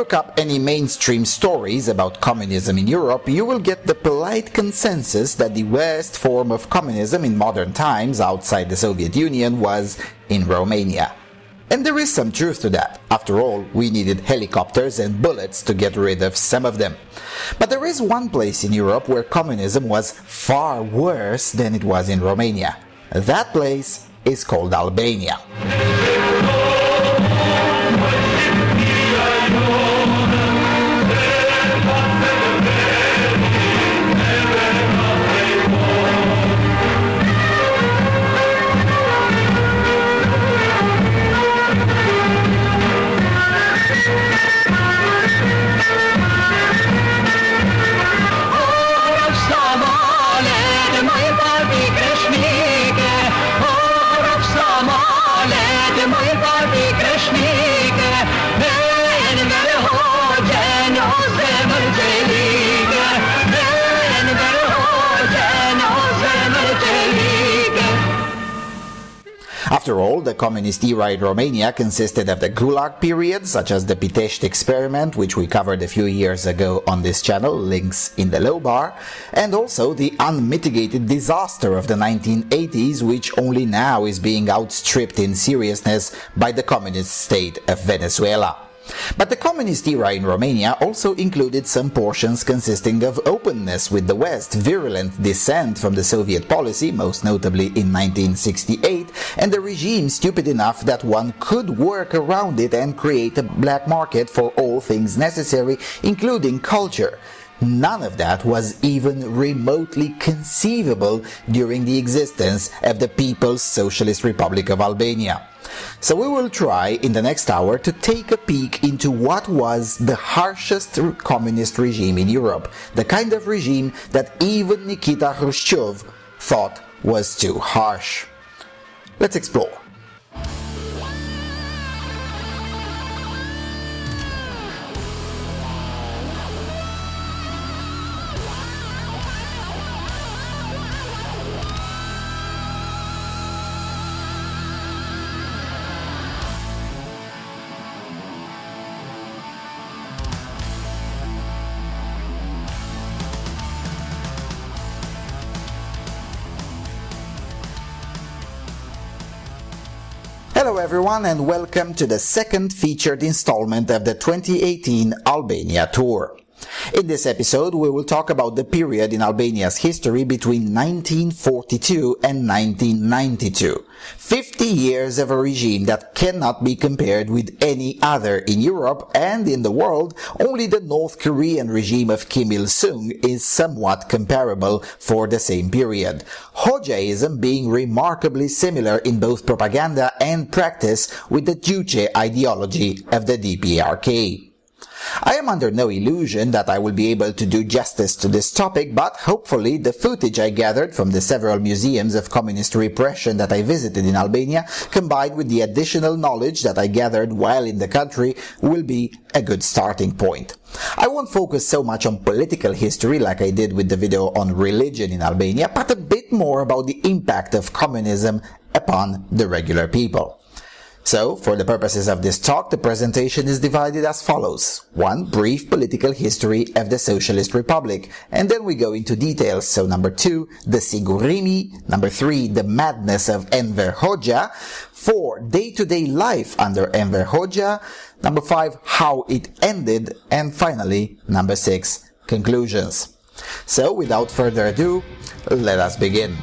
look up any mainstream stories about communism in Europe, you will get the polite consensus that the worst form of communism in modern times outside the Soviet Union was in Romania. And there is some truth to that. After all, we needed helicopters and bullets to get rid of some of them. But there is one place in Europe where communism was far worse than it was in Romania. That place is called Albania. After all, the communist era in Romania consisted of the Gulag period, such as the Pitești experiment, which we covered a few years ago on this channel, links in the low bar, and also the unmitigated disaster of the 1980s, which only now is being outstripped in seriousness by the communist state of Venezuela. But the communist era in Romania also included some portions consisting of openness with the West, virulent dissent from the Soviet policy, most notably in 1968, and a regime stupid enough that one could work around it and create a black market for all things necessary, including culture. None of that was even remotely conceivable during the existence of the People's Socialist Republic of Albania. So we will try in the next hour to take a peek into what was the harshest communist regime in Europe, the kind of regime that even Nikita Khrushchev thought was too harsh. Let's explore. Hello everyone and welcome to the second featured installment of the 2018 Albania tour. In this episode we will talk about the period in Albania's history between 1942 and 1992. 50 years of a regime that cannot be compared with any other in Europe, and in the world only the North Korean regime of Kim Il-sung is somewhat comparable for the same period. Hoxhaism being remarkably similar in both propaganda and practice with the Juche ideology of the DPRK. I am under no illusion that I will be able to do justice to this topic, but hopefully the footage I gathered from the several museums of communist repression that I visited in Albania, combined with the additional knowledge that I gathered while in the country, will be a good starting point. I won't focus so much on political history like I did with the video on religion in Albania, but a bit more about the impact of communism upon the regular people. So, for the purposes of this talk, the presentation is divided as follows. 1. Brief political history of the Socialist Republic, and then we go into details. So number 2, the Sigurimi. Number 3, the madness of Enver Hoxha. 4, day-to-day life under Enver Hoxha. Number 5, how it ended. And finally, number 6, conclusions. So, without further ado, let us begin.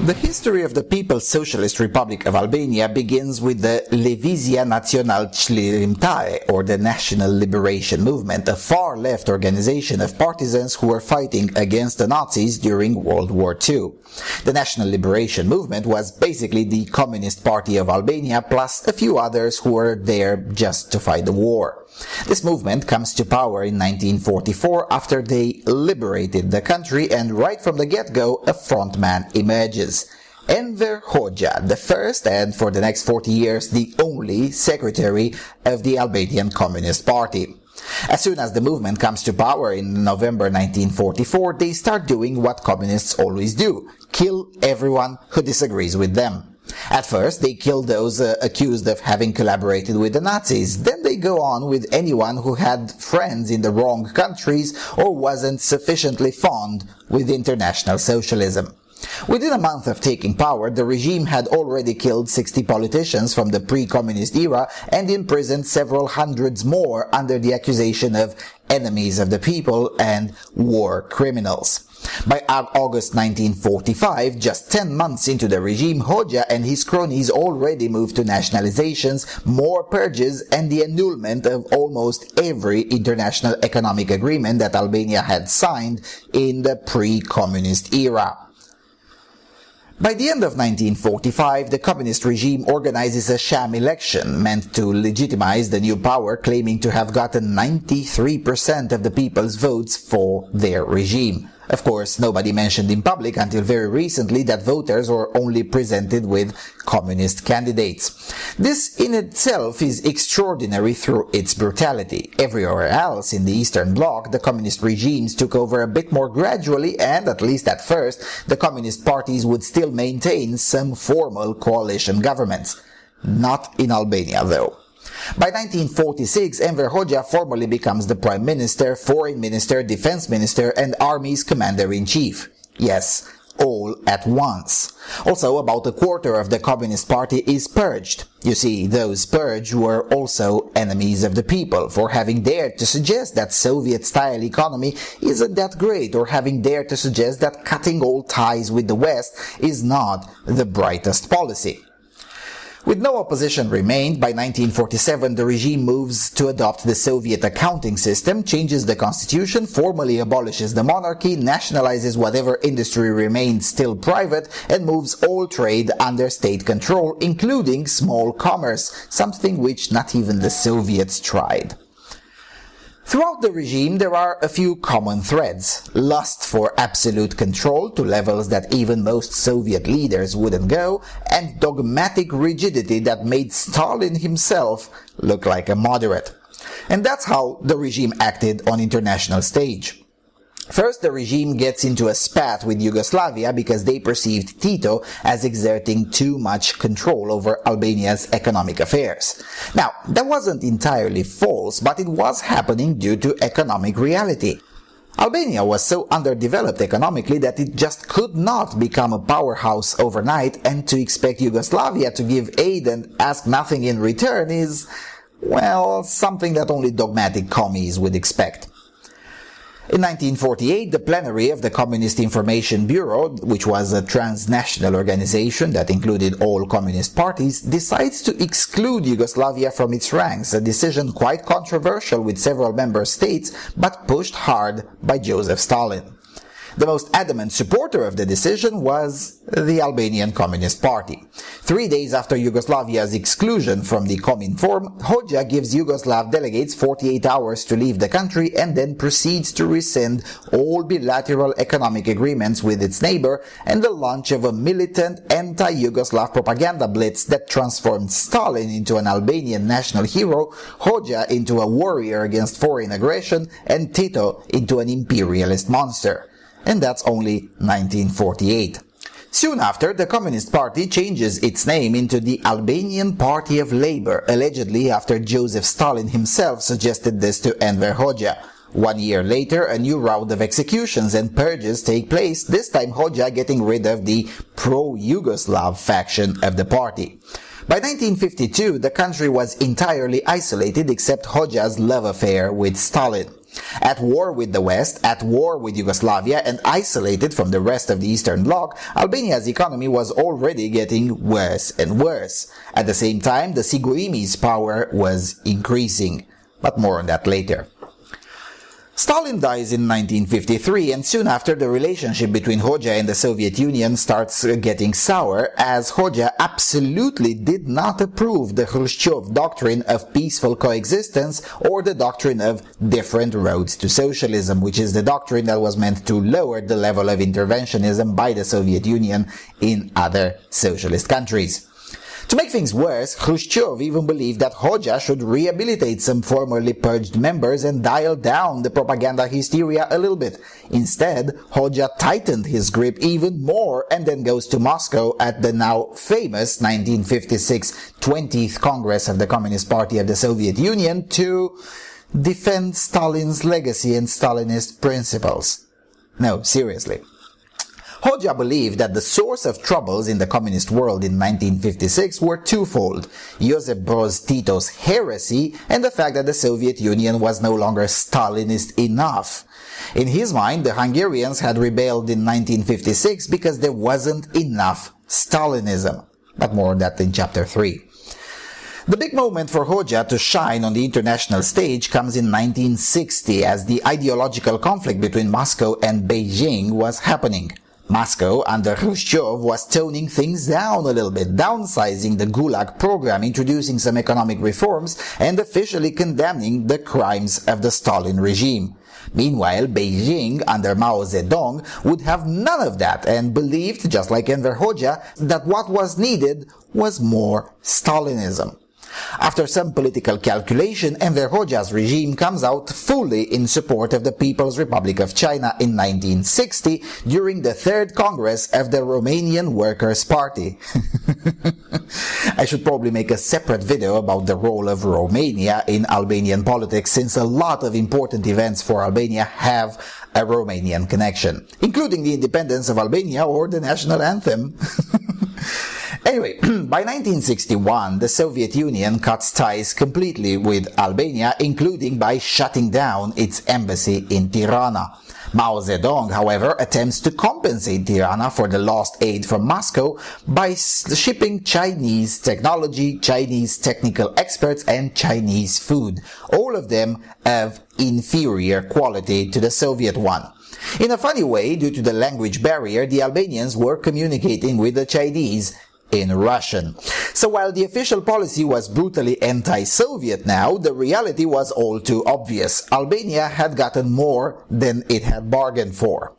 The history of the People's Socialist Republic of Albania begins with the Levizia Nacional Çlirimtare, or the National Liberation Movement, a far-left organization of partisans who were fighting against the Nazis during World War II. The National Liberation Movement was basically the Communist Party of Albania plus a few others who were there just to fight the war. This movement comes to power in 1944 after they liberated the country, and right from the get-go a frontman emerges. Enver Hoxha, the first and for the next 40 years the only secretary of the Albanian Communist Party. As soon as the movement comes to power in November 1944, they start doing what communists always do: kill everyone who disagrees with them. At first, they kill those accused of having collaborated with the Nazis. Then they go on with anyone who had friends in the wrong countries or wasn't sufficiently fond with international socialism. Within a month of taking power, the regime had already killed 60 politicians from the pre-communist era and imprisoned several hundreds more under the accusation of enemies of the people and war criminals. By August 1945, just 10 months into the regime, Hoxha and his cronies already moved to nationalizations, more purges, and the annulment of almost every international economic agreement that Albania had signed in the pre-communist era. By the end of 1945, the communist regime organizes a sham election meant to legitimize the new power, claiming to have gotten 93% of the people's votes for their regime. Of course, nobody mentioned in public until very recently that voters were only presented with communist candidates. This in itself is extraordinary through its brutality. Everywhere else in the Eastern Bloc, the communist regimes took over a bit more gradually, and at least at first, the communist parties would still maintain some formal coalition governments. Not in Albania, though. By 1946, Enver Hoxha formally becomes the Prime Minister, Foreign Minister, Defense Minister, and Army's Commander-in-Chief. Yes, all at once. Also, about a quarter of the Communist Party is purged. You see, those purged were also enemies of the people for having dared to suggest that Soviet-style economy isn't that great, or having dared to suggest that cutting all ties with the West is not the brightest policy. With no opposition remained, by 1947 the regime moves to adopt the Soviet accounting system, changes the constitution, formally abolishes the monarchy, nationalizes whatever industry remained still private, and moves all trade under state control, including small commerce, something which not even the Soviets tried. Throughout the regime, there are a few common threads: lust for absolute control to levels that even most Soviet leaders wouldn't go, and dogmatic rigidity that made Stalin himself look like a moderate. And that's how the regime acted on international stage. First, the regime gets into a spat with Yugoslavia because they perceived Tito as exerting too much control over Albania's economic affairs. Now, that wasn't entirely false, but it was happening due to economic reality. Albania was so underdeveloped economically that it just could not become a powerhouse overnight, and to expect Yugoslavia to give aid and ask nothing in return is, well, something that only dogmatic commies would expect. In 1948, the plenary of the Communist Information Bureau, which was a transnational organization that included all communist parties, decides to exclude Yugoslavia from its ranks, a decision quite controversial with several member states, but pushed hard by Joseph Stalin. The most adamant supporter of the decision was the Albanian Communist Party. 3 days after Yugoslavia's exclusion from the Cominform, Hoxha gives Yugoslav delegates 48 hours to leave the country and then proceeds to rescind all bilateral economic agreements with its neighbor, and the launch of a militant anti-Yugoslav propaganda blitz that transformed Stalin into an Albanian national hero, Hoxha into a warrior against foreign aggression, and Tito into an imperialist monster. And that's only 1948. Soon after, the Communist Party changes its name into the Albanian Party of Labour, allegedly after Joseph Stalin himself suggested this to Enver Hoxha. 1 year later, a new round of executions and purges take place, this time Hoxha getting rid of the pro-Yugoslav faction of the party. By 1952, the country was entirely isolated except Hoxha's love affair with Stalin. At war with the West, at war with Yugoslavia, and isolated from the rest of the Eastern Bloc, Albania's economy was already getting worse and worse. At the same time, the Sigurimi's power was increasing. But more on that later. Stalin dies in 1953, and soon after, the relationship between Hoxha and the Soviet Union starts getting sour, as Hoxha absolutely did not approve the Khrushchev doctrine of peaceful coexistence or the doctrine of different roads to socialism, which is the doctrine that was meant to lower the level of interventionism by the Soviet Union in other socialist countries. To make things worse, Khrushchev even believed that Hoxha should rehabilitate some formerly purged members and dial down the propaganda hysteria a little bit. Instead, Hoxha tightened his grip even more and then goes to Moscow at the now famous 1956 20th Congress of the Communist Party of the Soviet Union to defend Stalin's legacy and Stalinist principles. No, seriously. Hoxha believed that the source of troubles in the communist world in 1956 were twofold: Josip Broz Tito's heresy and the fact that the Soviet Union was no longer Stalinist enough. In his mind, the Hungarians had rebelled in 1956 because there wasn't enough Stalinism. But more on that in chapter 3. The big moment for Hoxha to shine on the international stage comes in 1960, as the ideological conflict between Moscow and Beijing was happening. Moscow, under Khrushchev, was toning things down a little bit, downsizing the Gulag program, introducing some economic reforms, and officially condemning the crimes of the Stalin regime. Meanwhile, Beijing, under Mao Zedong, would have none of that and believed, just like Enver Hoxha, that what was needed was more Stalinism. After some political calculation, Enver Hoxha's regime comes out fully in support of the People's Republic of China in 1960 during the Third Congress of the Romanian Workers' Party. I should probably make a separate video about the role of Romania in Albanian politics, since a lot of important events for Albania have a Romanian connection, including the independence of Albania or the national anthem. Anyway, by 1961, the Soviet Union cuts ties completely with Albania, including by shutting down its embassy in Tirana. Mao Zedong, however, attempts to compensate Tirana for the lost aid from Moscow by shipping Chinese technology, Chinese technical experts, and Chinese food, all of them of inferior quality to the Soviet one. In a funny way, due to the language barrier, the Albanians were communicating with the Chinese in Russian. So while the official policy was brutally anti-Soviet now, the reality was all too obvious. Albania had gotten more than it had bargained for.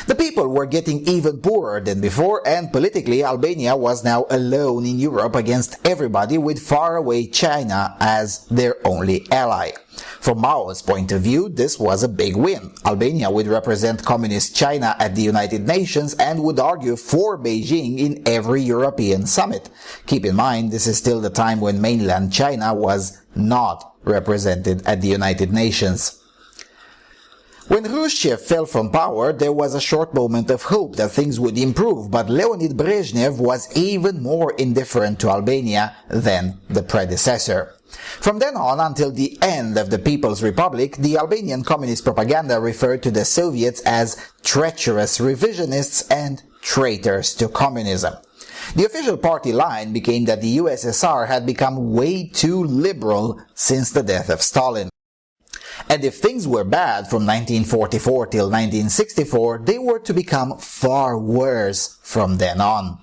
The people were getting even poorer than before, and politically Albania was now alone in Europe against everybody, with faraway China as their only ally. From Mao's point of view, this was a big win. Albania would represent Communist China at the United Nations and would argue for Beijing in every European summit. Keep in mind, this is still the time when mainland China was not represented at the United Nations. When Khrushchev fell from power, there was a short moment of hope that things would improve, but Leonid Brezhnev was even more indifferent to Albania than the predecessor. From then on until the end of the People's Republic, the Albanian communist propaganda referred to the Soviets as treacherous revisionists and traitors to communism. The official party line became that the USSR had become way too liberal since the death of Stalin. And if things were bad from 1944 till 1964, they were to become far worse from then on.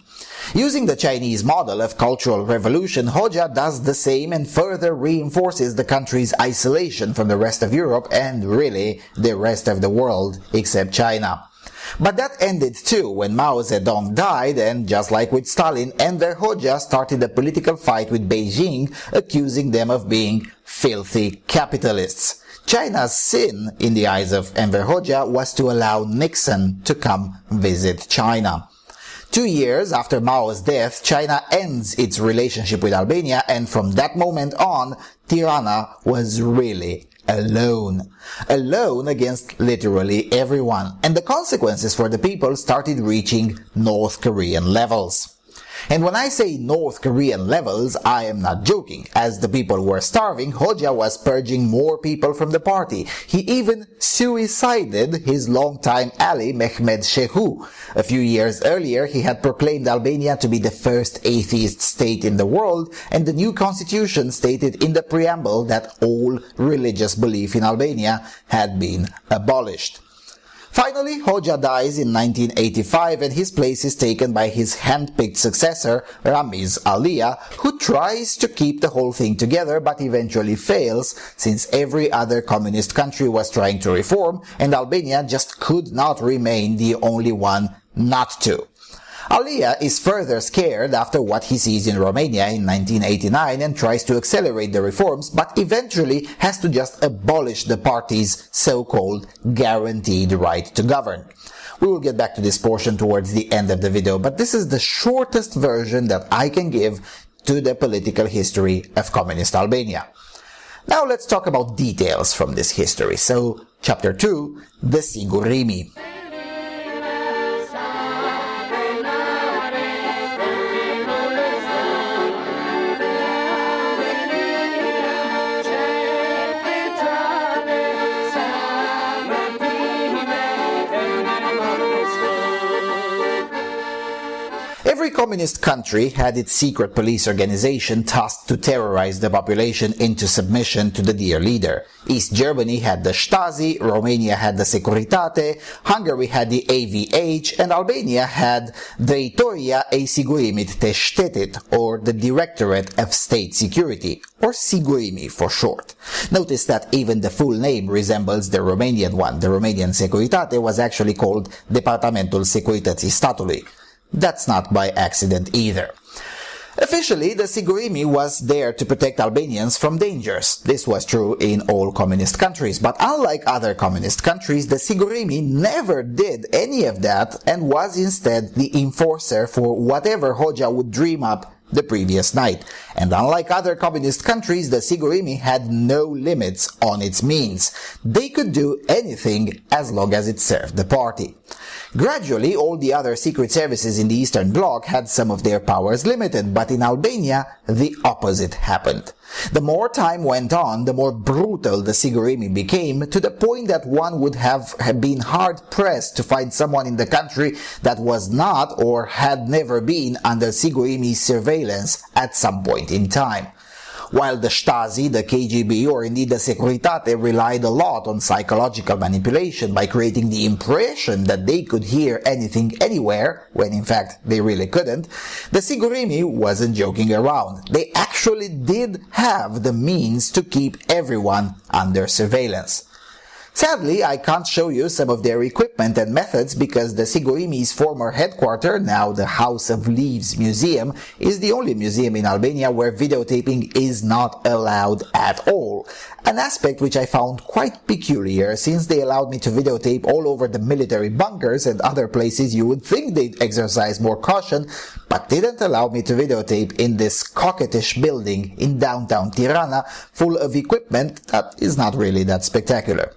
Using the Chinese model of cultural revolution, Hoxha does the same and further reinforces the country's isolation from the rest of Europe and really the rest of the world except China. But that ended too when Mao Zedong died, and just like with Stalin, Enver Hoxha started a political fight with Beijing, accusing them of being filthy capitalists. China's sin, in the eyes of Enver Hoxha, was to allow Nixon to come visit China. 2 years after Mao's death, China ends its relationship with Albania, and from that moment on, Tirana was really alone. Alone against literally everyone. And the consequences for the people started reaching North Korean levels. And when I say North Korean levels, I am not joking. As the people were starving, Hoxha was purging more people from the party. He even suicided his longtime ally Mehmed Shehu. A few years earlier, he had proclaimed Albania to be the first atheist state in the world, and the new constitution stated in the preamble that all religious belief in Albania had been abolished. Finally, Hoxha dies in 1985 and his place is taken by his hand-picked successor, Ramiz Alia, who tries to keep the whole thing together but eventually fails, since every other communist country was trying to reform and Albania just could not remain the only one not to. Alia is further scared after what he sees in Romania in 1989 and tries to accelerate the reforms, but eventually has to just abolish the party's so-called guaranteed right to govern. We will get back to this portion towards the end of the video, but this is the shortest version that I can give to the political history of communist Albania. Now let's talk about details from this history. So, Chapter 2, the Sigurimi. Every communist country had its secret police organization tasked to terrorize the population into submission to the dear leader. East Germany had the Stasi, Romania had the Securitate, Hungary had the AVH, and Albania had Drejtoria e Sigurimit te Shtetit, or the Directorate of State Security, or Sigurimi for short. Notice that even the full name resembles the Romanian one. The Romanian Securitate was actually called Departamentul Securității Statului. That's not by accident either. Officially, the Sigurimi was there to protect Albanians from dangers. This was true in all communist countries, but unlike other communist countries, the Sigurimi never did any of that and was instead the enforcer for whatever Hoxha would dream up the previous night. And unlike other communist countries, the Sigurimi had no limits on its means. They could do anything as long as it served the party. Gradually, all the other secret services in the Eastern Bloc had some of their powers limited, but in Albania, the opposite happened. The more time went on, the more brutal the Sigurimi became, to the point that one would have been hard-pressed to find someone in the country that was not or had never been under Sigurimi's surveillance at some point in time. While the Stasi, the KGB, or indeed the Securitate relied a lot on psychological manipulation by creating the impression that they could hear anything anywhere, when in fact they really couldn't, the Sigurimi wasn't joking around. They actually did have the means to keep everyone under surveillance. Sadly, I can't show you some of their equipment and methods because the Sigurimi's former headquarters, now the House of Leaves Museum, is the only museum in Albania where videotaping is not allowed at all. An aspect which I found quite peculiar, since they allowed me to videotape all over the military bunkers and other places you would think they'd exercise more caution, but didn't allow me to videotape in this coquettish building in downtown Tirana full of equipment that is not really that spectacular.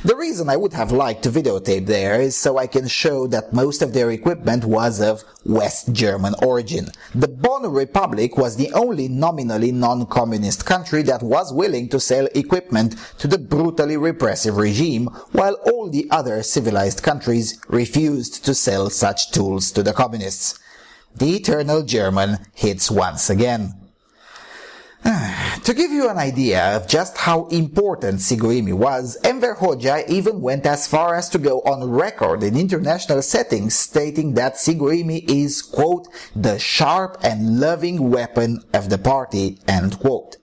The reason I would have liked to videotape there is so I can show that most of their equipment was of West German origin. The Bonn Republic was the only nominally non-communist country that was willing to sell equipment to the brutally repressive regime, while all the other civilized countries refused to sell such tools to the communists. The eternal German hits once again. To give you an idea of just how important Sigurimi was, Enver Hoxha even went as far as to go on record in international settings stating that Sigurimi is, quote, the sharp and loving weapon of the party, end quote.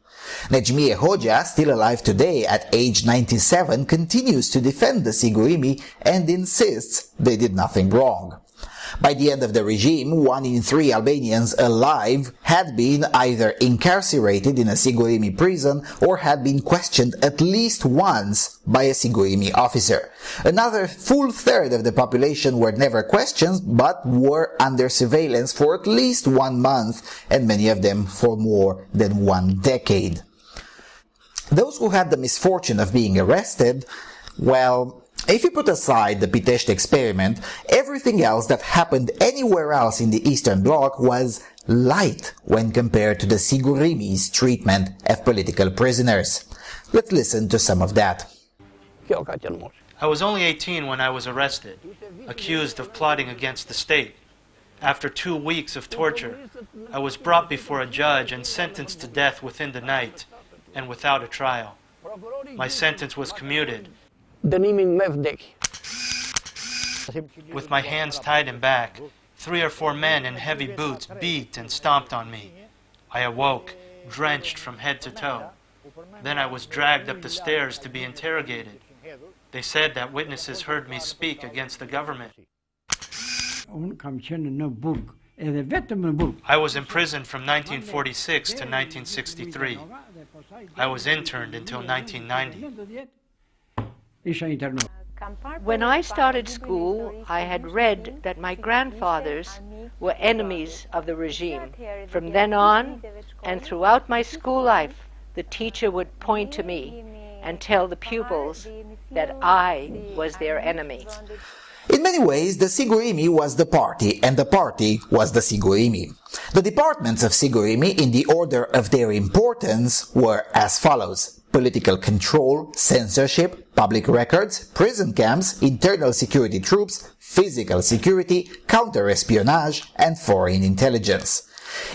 Nejmie Hoxha, still alive today at age 97, continues to defend the Sigurimi and insists they did nothing wrong. By the end of the regime, 1 in 3 Albanians alive had been either incarcerated in a Sigurimi prison or had been questioned at least once by a Sigurimi officer. Another full third of the population were never questioned but were under surveillance for at least 1 month, and many of them for more than 1 decade. Those who had the misfortune of being arrested, well, if you put aside the Pitești experiment, everything else that happened anywhere else in the Eastern Bloc was light when compared to the Sigurimi's treatment of political prisoners. Let's listen to some of that. I was only 18 when I was arrested, accused of plotting against the state. After 2 weeks of torture, I was brought before a judge and sentenced to death within the night and without a trial. My sentence was commuted. With my hands tied in back, 3 or 4 men in heavy boots beat and stomped on me. I awoke, drenched from head to toe. Then I was dragged up the stairs to be interrogated. They said that witnesses heard me speak against the government. I was imprisoned from 1946 to 1963. I was interned until 1990. When I started school, I had read that my grandfathers were enemies of the regime. From then on, and throughout my school life, the teacher would point to me and tell the pupils that I was their enemy. In many ways, the Sigurimi was the party, and the party was the Sigurimi. The departments of Sigurimi, in the order of their importance, were as follows: political control, censorship, public records, prison camps, internal security troops, physical security, counter-espionage, and foreign intelligence.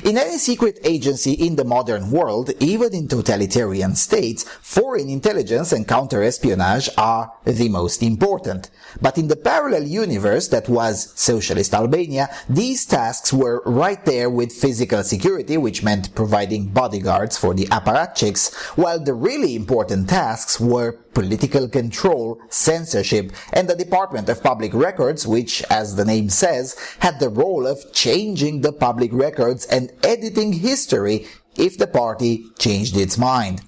In any secret agency in the modern world, even in totalitarian states, foreign intelligence and counter-espionage are the most important. But in the parallel universe that was Socialist Albania, these tasks were right there with physical security, which meant providing bodyguards for the apparatchiks, while the really important tasks were political control, censorship, and the Department of Public Records, which, as the name says, had the role of changing the public records and editing history if the party changed its mind.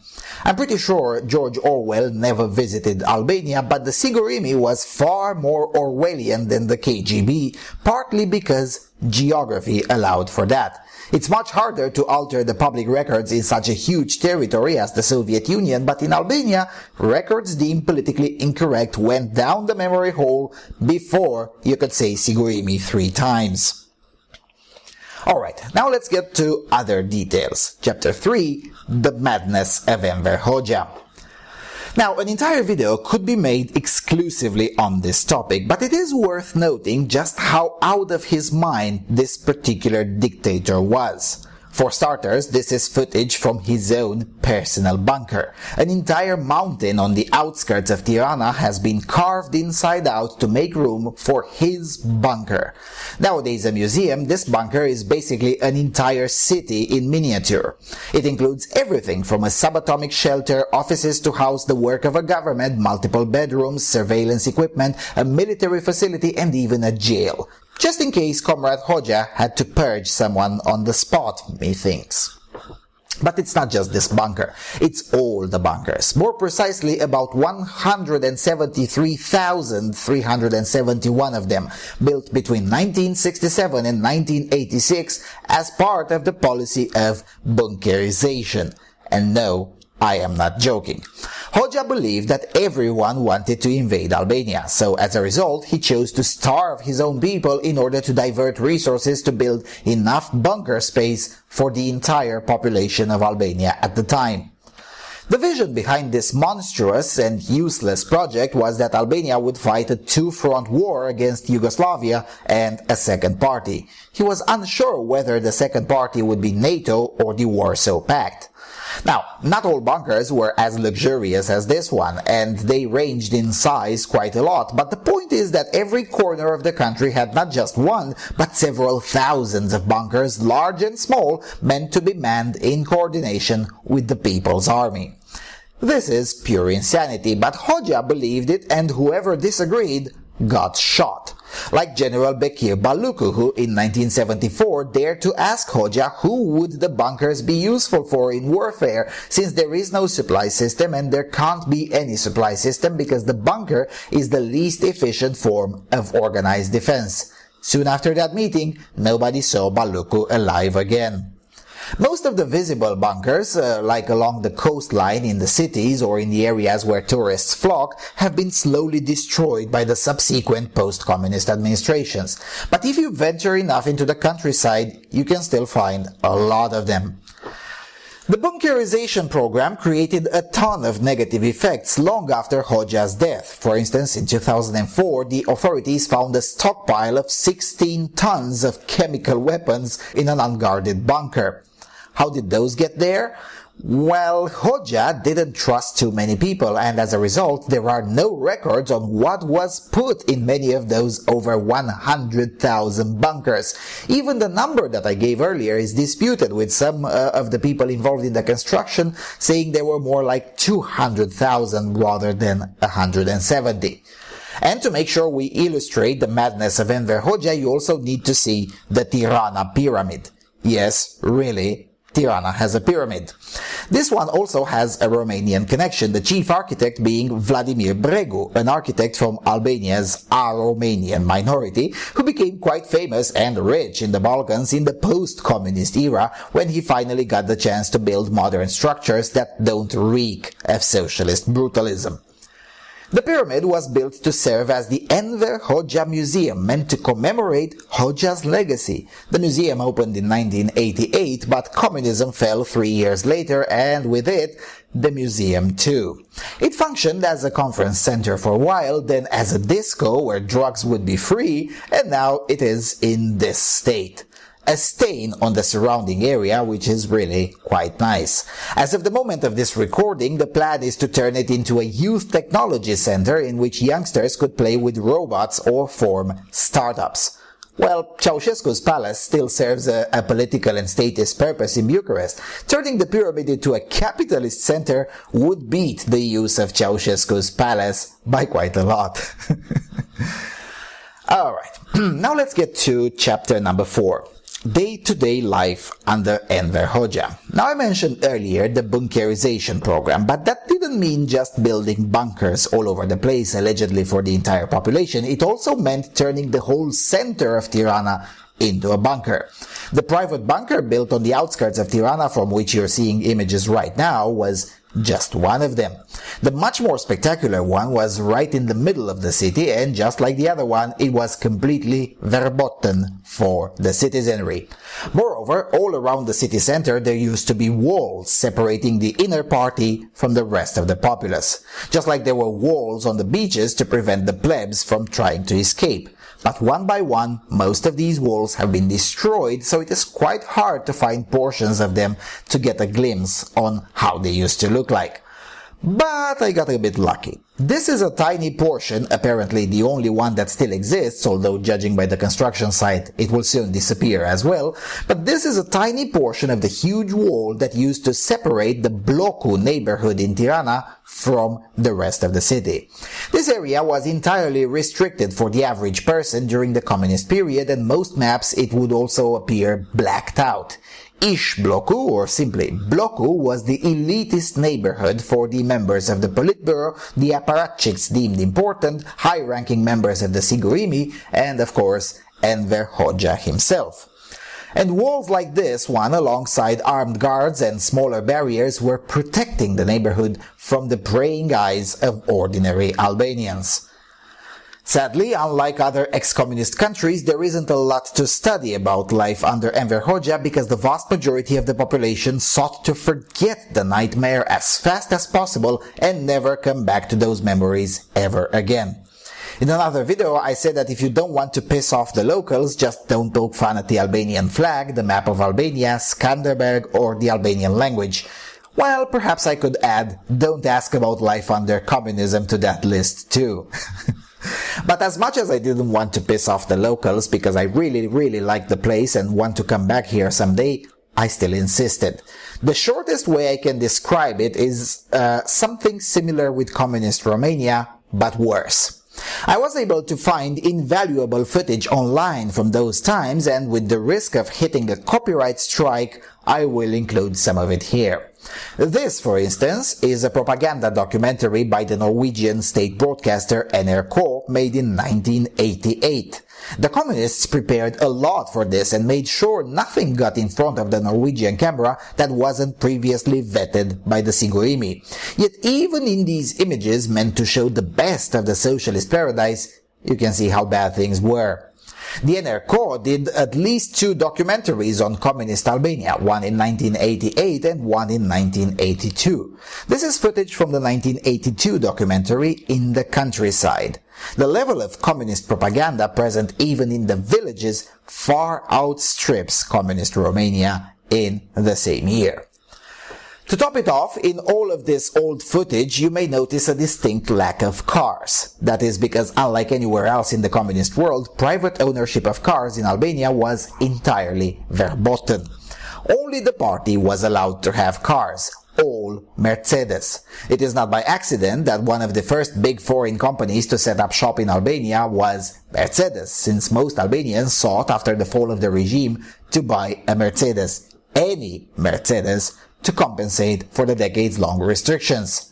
I'm pretty sure George Orwell never visited Albania, but the Sigurimi was far more Orwellian than the KGB, partly because geography allowed for that. It's much harder to alter the public records in such a huge territory as the Soviet Union, but in Albania, records deemed politically incorrect went down the memory hole before you could say Sigurimi 3 times. Alright, now let's get to other details. Chapter 3, The Madness of Enver Hoxha. Now, an entire video could be made exclusively on this topic, but it is worth noting just how out of his mind this particular dictator was. For starters, this is footage from his own personal bunker. An entire mountain on the outskirts of Tirana has been carved inside out to make room for his bunker. Nowadays a museum, this bunker is basically an entire city in miniature. It includes everything from a subatomic shelter, offices to house the work of a government, multiple bedrooms, surveillance equipment, a military facility, and even a jail. Just in case Comrade Hoxha had to purge someone on the spot, methinks. But it's not just this bunker, it's all the bunkers. More precisely, about 173,371 of them, built between 1967 and 1986 as part of the policy of bunkerization. And no, I am not joking. Hoxha believed that everyone wanted to invade Albania, so as a result he chose to starve his own people in order to divert resources to build enough bunker space for the entire population of Albania at the time. The vision behind this monstrous and useless project was that Albania would fight a two-front war against Yugoslavia and a second party. He was unsure whether the second party would be NATO or the Warsaw Pact. Now, not all bunkers were as luxurious as this one, and they ranged in size quite a lot, but the point is that every corner of the country had not just one, but several thousands of bunkers, large and small, meant to be manned in coordination with the People's Army. This is pure insanity, but Hoxha believed it, and whoever disagreed got shot. Like General Bekir Baluku, who in 1974 dared to ask Hoxha who would the bunkers be useful for in warfare, since there is no supply system and there can't be any supply system because the bunker is the least efficient form of organized defense. Soon after that meeting, nobody saw Baluku alive again. Most of the visible bunkers, like along the coastline in the cities or in the areas where tourists flock, have been slowly destroyed by the subsequent post-communist administrations. But if you venture enough into the countryside, you can still find a lot of them. The bunkerization program created a ton of negative effects long after Hoxha's death. For instance, in 2004, the authorities found a stockpile of 16 tons of chemical weapons in an unguarded bunker. How did those get there? Well, Hoxha didn't trust too many people, and as a result, there are no records on what was put in many of those over 100,000 bunkers. Even the number that I gave earlier is disputed, with some of the people involved in the construction saying there were more like 200,000 rather than 170. And to make sure we illustrate the madness of Enver Hoxha, you also need to see the Tirana pyramid. Yes, really, Tirana has a pyramid. This one also has a Romanian connection, the chief architect being Vladimir Bregu, an architect from Albania's Romanian minority, who became quite famous and rich in the Balkans in the post-communist era, when he finally got the chance to build modern structures that don't reek of socialist brutalism. The pyramid was built to serve as the Enver Hoxha Museum, meant to commemorate Hoxha's legacy. The museum opened in 1988, but communism fell 3 years later, and with it, the museum too. It functioned as a conference center for a while, then as a disco where drugs would be free, and now it is in this state. A stain on the surrounding area, which is really quite nice. As of the moment of this recording, the plan is to turn it into a youth technology center in which youngsters could play with robots or form startups. Well, Ceausescu's palace still serves a political and statist purpose in Bucharest. Turning the pyramid into a capitalist center would beat the use of Ceausescu's palace by quite a lot. Alright, now let's get to chapter number 4. Day-to-day life under Enver Hoxha. Now, I mentioned earlier the bunkerization program, but that didn't mean just building bunkers all over the place, allegedly for the entire population. It also meant turning the whole center of Tirana into a bunker. The private bunker built on the outskirts of Tirana, from which you're seeing images right now, was just one of them. The much more spectacular one was right in the middle of the city, and just like the other one, it was completely verboten for the citizenry. Moreover, all around the city center there used to be walls separating the inner party from the rest of the populace. Just like there were walls on the beaches to prevent the plebs from trying to escape. But one by one, most of these walls have been destroyed, so it is quite hard to find portions of them to get a glimpse on how they used to look like. But I got a bit lucky. This is a tiny portion, apparently the only one that still exists, although judging by the construction site it will soon disappear as well, but this is a tiny portion of the huge wall that used to separate the Blocu neighborhood in Tirana from the rest of the city. This area was entirely restricted for the average person during the communist period, and most maps it would also appear blacked out. Ish Blocu, or simply Blocu, was the elitist neighborhood for the members of the Politburo, the apparatchiks deemed important, high-ranking members of the Sigurimi, and of course Enver Hoxha himself. And walls like this one, alongside armed guards and smaller barriers, were protecting the neighborhood from the praying eyes of ordinary Albanians. Sadly, unlike other ex-communist countries, there isn't a lot to study about life under Enver Hoxha because the vast majority of the population sought to forget the nightmare as fast as possible and never come back to those memories ever again. In another video, I said that if you don't want to piss off the locals, just don't poke fun at the Albanian flag, the map of Albania, Skanderberg, or the Albanian language. Well, perhaps I could add, don't ask about life under communism to that list too. But as much as I didn't want to piss off the locals because I really like the place and want to come back here someday, I still insisted. The shortest way I can describe it is something similar with communist Romania, but worse. I was able to find invaluable footage online from those times, and with the risk of hitting a copyright strike, I will include some of it here. This, for instance, is a propaganda documentary by the Norwegian state broadcaster NRK made in 1988. The communists prepared a lot for this and made sure nothing got in front of the Norwegian camera that wasn't previously vetted by the Sigurimi. Yet even in these images meant to show the best of the socialist paradise, you can see how bad things were. The NRK did at least 2 documentaries on communist Albania, one in 1988 and one in 1982. This is footage from the 1982 documentary In the Countryside. The level of communist propaganda present even in the villages far outstrips communist Romania in the same year. To top it off, in all of this old footage you may notice a distinct lack of cars. That is because unlike anywhere else in the communist world, private ownership of cars in Albania was entirely verboten. Only the party was allowed to have cars, all Mercedes. It is not by accident that one of the first big foreign companies to set up shop in Albania was Mercedes, since most Albanians sought after the fall of the regime to buy a Mercedes, any Mercedes, to compensate for the decades-long restrictions.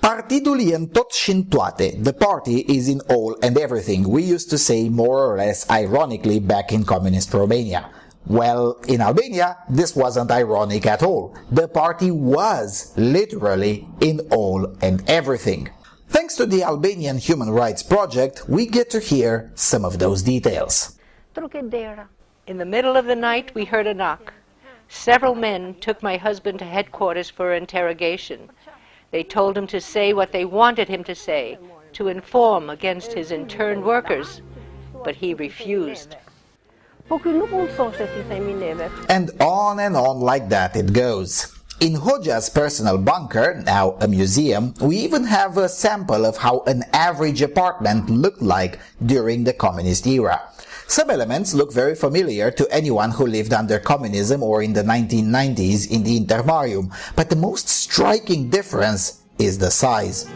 Partidul e în tot și în toate. The party is in all and everything, we used to say more or less ironically back in communist Romania. Well, in Albania, this wasn't ironic at all. The party was literally in all and everything. Thanks to the Albanian Human Rights Project, we get to hear some of those details. In the middle of the night, we heard a knock. Several men took my husband to headquarters for interrogation. They told him to say what they wanted him to say, to inform against his interned workers, but he refused. And on like that it goes. In Hoxha's personal bunker, now a museum, we even have a sample of how an average apartment looked like during the communist era. Some elements look very familiar to anyone who lived under communism or in the 1990s in the Intermarium, but the most striking difference is the size.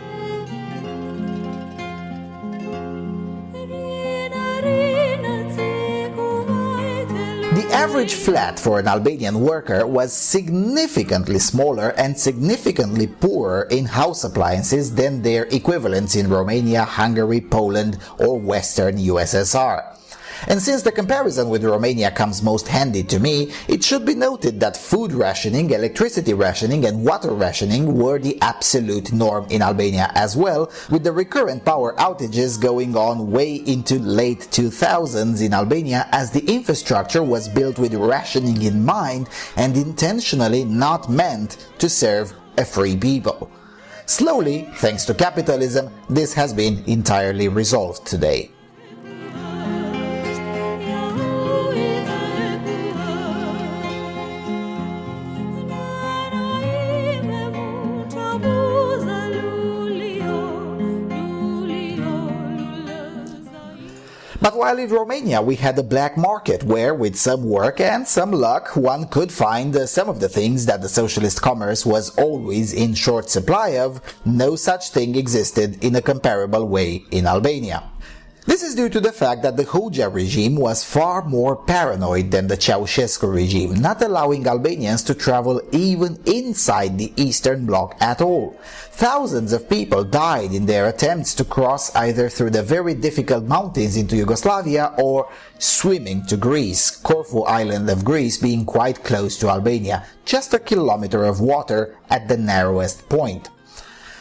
The average flat for an Albanian worker was significantly smaller and significantly poorer in house appliances than their equivalents in Romania, Hungary, Poland or Western USSR. And since the comparison with Romania comes most handy to me, it should be noted that food rationing, electricity rationing and water rationing were the absolute norm in Albania as well, with the recurrent power outages going on way into late 2000s in Albania, as the infrastructure was built with rationing in mind and intentionally not meant to serve a free people. Slowly, thanks to capitalism, this has been entirely resolved today. But while in Romania we had a black market where, with some work and some luck, one could find some of the things that the socialist commerce was always in short supply of, no such thing existed in a comparable way in Albania. This is due to the fact that the Hoxha regime was far more paranoid than the Ceausescu regime, not allowing Albanians to travel even inside the Eastern Bloc at all. Thousands of people died in their attempts to cross either through the very difficult mountains into Yugoslavia or swimming to Greece, Corfu island of Greece being quite close to Albania, just a kilometer of water at the narrowest point.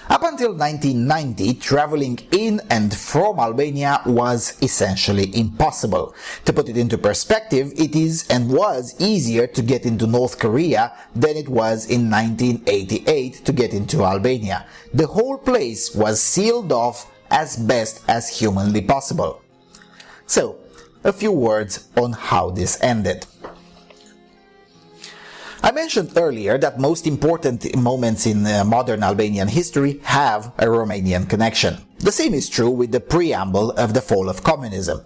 Up until 1990, traveling in and from Albania was essentially impossible. To put it into perspective, it is and was easier to get into North Korea than it was in 1988 to get into Albania. The whole place was sealed off as best as humanly possible. So, a few words on how this ended. I mentioned earlier that most important moments in modern Albanian history have a Romanian connection. The same is true with the preamble of the fall of communism.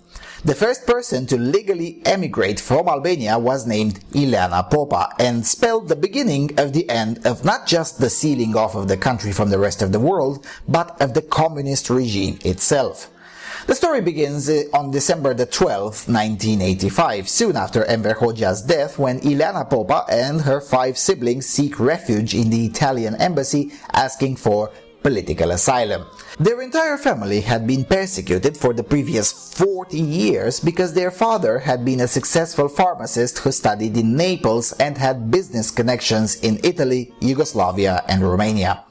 The first person to legally emigrate from Albania was named Ileana Popa and spelled the beginning of the end of not just the sealing off of the country from the rest of the world, but of the communist regime itself. The story begins on December the 12th, 1985, soon after Enver Hoxha's death, when Ileana Popa and her 5 siblings seek refuge in the Italian embassy asking for political asylum. Their entire family had been persecuted for the previous 40 years because their father had been a successful pharmacist who studied in Naples and had business connections in Italy, Yugoslavia and Romania.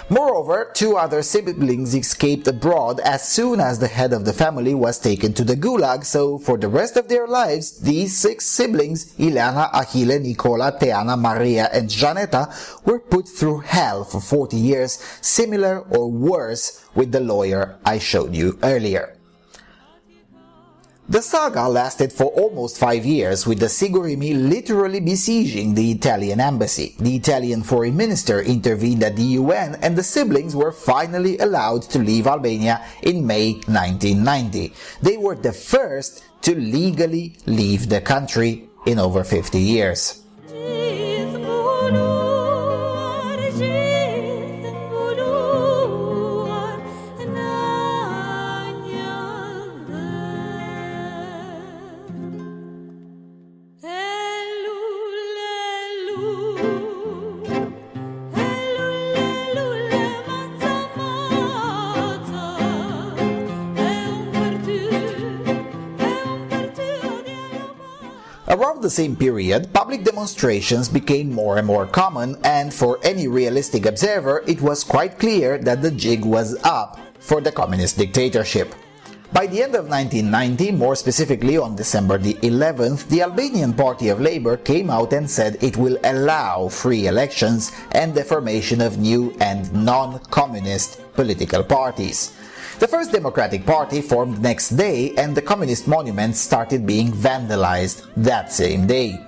Moreover, 2 other siblings escaped abroad as soon as the head of the family was taken to the Gulag, so for the rest of their lives, these 6 siblings, Ileana, Achille, Nicola, Teana, Maria and Janeta, were put through hell for 40 years, similar or worse with the lawyer I showed you earlier. The saga lasted for almost 5 years, with the Sigurimi literally besieging the Italian embassy. The Italian foreign minister intervened at the UN and the siblings were finally allowed to leave Albania in May 1990. They were the first to legally leave the country in over 50 years. Around the same period, public demonstrations became more and more common, and for any realistic observer, it was quite clear that the jig was up for the communist dictatorship. By the end of 1990, more specifically on December the 11th, the Albanian Party of Labour came out and said it will allow free elections and the formation of new and non-communist political parties. The first Democratic Party formed next day, and the communist monuments started being vandalized that same day.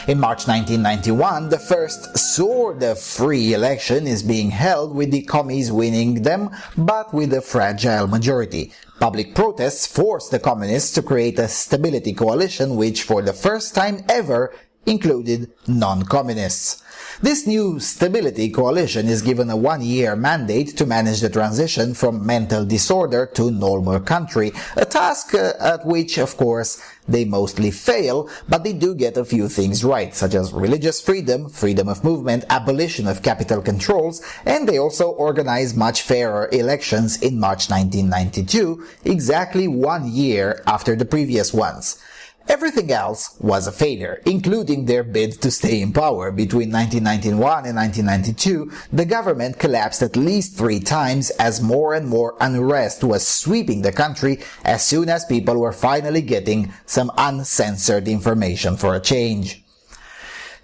In March 1991, the first sort of free election is being held, with the commies winning them, but with a fragile majority. Public protests forced the communists to create a stability coalition which, for the first time ever, included non-communists. This new stability coalition is given a 1-year mandate to manage the transition from mental disorder to normal country, a task at which, of course, they mostly fail, but they do get a few things right, such as religious freedom, freedom of movement, abolition of capital controls, and they also organize much fairer elections in March 1992, exactly 1 year after the previous ones. Everything else was a failure, including their bid to stay in power. Between 1991 and 1992, the government collapsed at least 3 times as more and more unrest was sweeping the country as soon as people were finally getting some uncensored information for a change.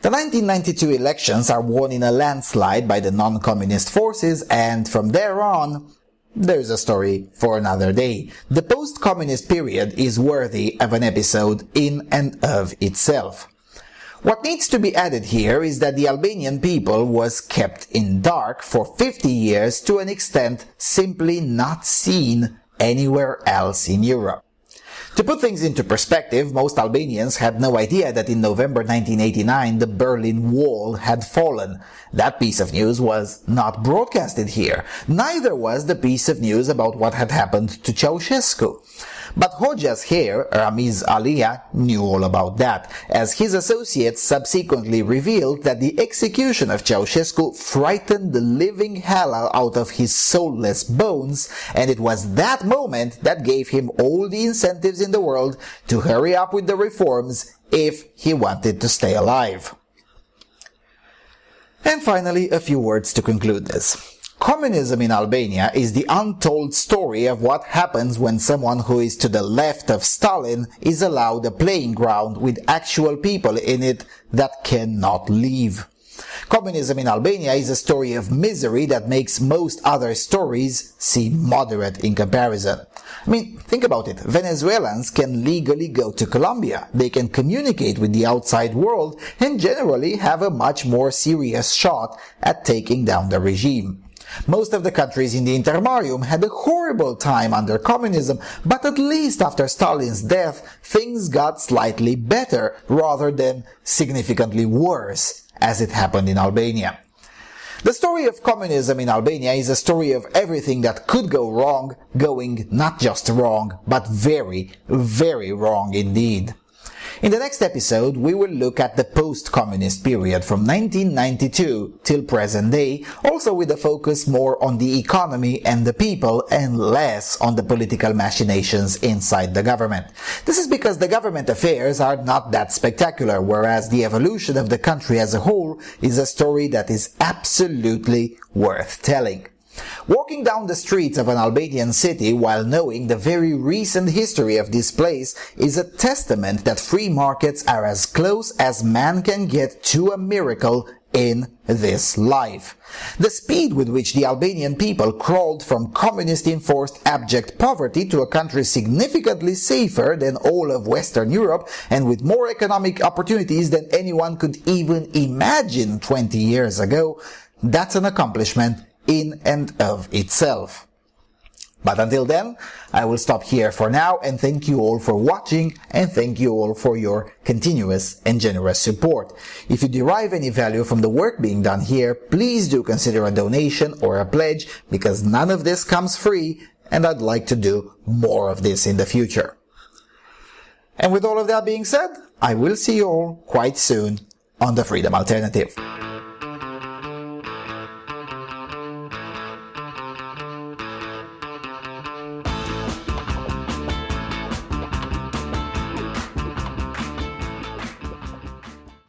The 1992 elections are won in a landslide by the non-communist forces, and from there on, there's a story for another day. The post-communist period is worthy of an episode in and of itself. What needs to be added here is that the Albanian people was kept in dark for 50 years to an extent simply not seen anywhere else in Europe. To put things into perspective, most Albanians had no idea that in November 1989 the Berlin Wall had fallen. That piece of news was not broadcasted here. Neither was the piece of news about what had happened to Ceausescu. But Hoxha's heir, Ramiz Alia, knew all about that, as his associates subsequently revealed that the execution of Ceausescu frightened the living hell out of his soulless bones, and it was that moment that gave him all the incentives in the world to hurry up with the reforms if he wanted to stay alive. And finally, a few words to conclude this. Communism in Albania is the untold story of what happens when someone who is to the left of Stalin is allowed a playing ground with actual people in it that cannot leave. Communism in Albania is a story of misery that makes most other stories seem moderate in comparison. I mean, think about it. Venezuelans can legally go to Colombia. They can communicate with the outside world and generally have a much more serious shot at taking down the regime. Most of the countries in the Intermarium had a horrible time under communism, but at least after Stalin's death, things got slightly better rather than significantly worse, as it happened in Albania. The story of communism in Albania is a story of everything that could go wrong, going not just wrong, but very, very wrong indeed. In the next episode, we will look at the post-communist period from 1992 till present day, also with a focus more on the economy and the people and less on the political machinations inside the government. This is because the government affairs are not that spectacular, whereas the evolution of the country as a whole is a story that is absolutely worth telling. Walking down the streets of an Albanian city while knowing the very recent history of this place is a testament that free markets are as close as man can get to a miracle in this life. The speed with which the Albanian people crawled from communist-enforced abject poverty to a country significantly safer than all of Western Europe and with more economic opportunities than anyone could even imagine 20 years ago, that's an accomplishment in and of itself. But until then, I will stop here for now and thank you all for watching and thank you all for your continuous and generous support. If you derive any value from the work being done here, please do consider a donation or a pledge because none of this comes free and I'd like to do more of this in the future. And with all of that being said, I will see you all quite soon on the Freedom Alternative.